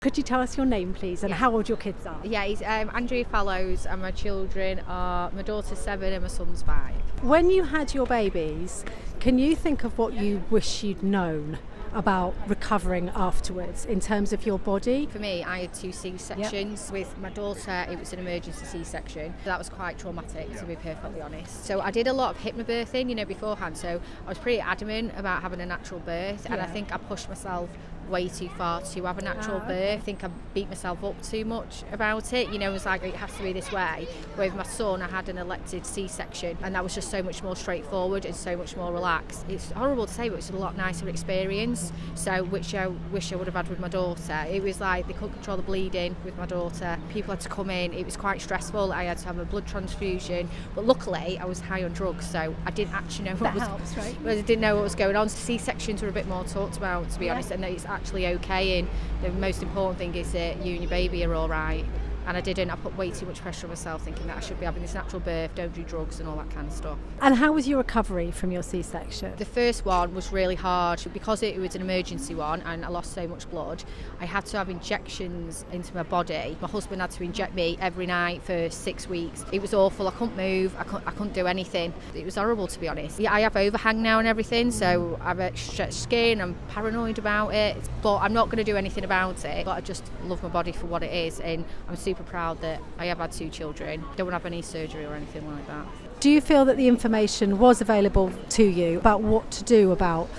Could you tell us your name, please, and how old your kids are? Yeah, he's Andrea Fallows, and my children are, my daughter's 7 and my son's 5. When you had your babies, can you think of what you wish you'd known about recovering afterwards in terms of your body? For me, I had 2 C-sections. With my daughter, it was an emergency C-section. That was quite traumatic, to be perfectly honest. So I did a lot of hypnobirthing, beforehand. So I was pretty adamant about having a natural birth, and I think I pushed myself way too far to have a natural birth. I think I beat myself up too much about it. It was like, it has to be this way. With my son, I had an elective C-section, and that was just so much more straightforward and so much more relaxed. It's horrible to say, but it's a lot nicer experience. So, which I wish I would have had with my daughter. It was like they couldn't control the bleeding with my daughter. People had to come in. It was quite stressful. I had to have a blood transfusion, but luckily I was high on drugs, so I didn't actually know what helps, right? I didn't know what was going on. C-sections were a bit more talked about, to be honest, and it's actually okay. And the most important thing is that you and your baby are all right. And I didn't. I put way too much pressure on myself, thinking that I should be having this natural birth, don't do drugs and all that kind of stuff. And how was your recovery from your C-section? The first one was really hard because it was an emergency one and I lost so much blood. I had to have injections into my body. My husband had to inject me every night for 6 weeks. It was awful. I couldn't move. I couldn't do anything. It was horrible, to be honest. Yeah, I have overhang now and everything, so I have a stretched skin. I'm paranoid about it, but I'm not going to do anything about it. But I just love my body for what it is, and I'm super proud that I have had 2 children. Don't want to have any surgery or anything like that. Do you feel that the information was available to you about what to do about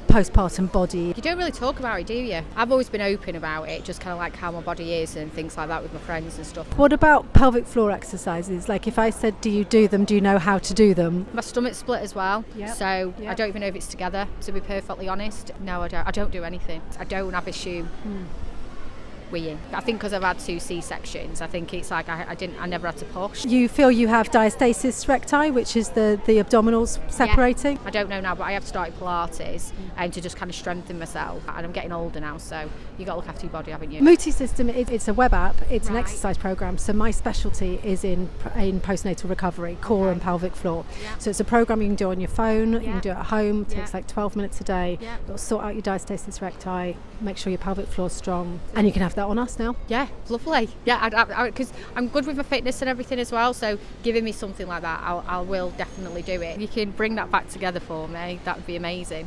postpartum body? You don't really talk about it, do you? I've always been open about it, just kind of like how my body is and things like that with my friends and stuff. What about pelvic floor exercises? Like if I said, do you do them? Do you know how to do them? My stomach's split as well, so I don't even know if it's together, to be perfectly honest. No, I don't. I don't do anything. I don't have issue. Weeing. I think because I've had 2 C-sections, I think it's like I never had to push. You feel you have Diastasis Recti, which is the abdominals separating? I don't know now, but I have started Pilates and to just kind of strengthen myself. And I'm getting older now, so you got to look after your body, haven't you? MUTU system, it's a web app, it's an exercise program. So my specialty is in postnatal recovery, core and pelvic floor. So it's a program you can do on your phone, you can do it at home. It takes like 12 minutes a day. It'll sort out your Diastasis Recti, make sure your pelvic floor is strong, and you can have that on us now. Yeah, lovely. Yeah, because I'm good with my fitness and everything as well, so giving me something like that, I will definitely do it. If you can bring that back together for me, that would be amazing.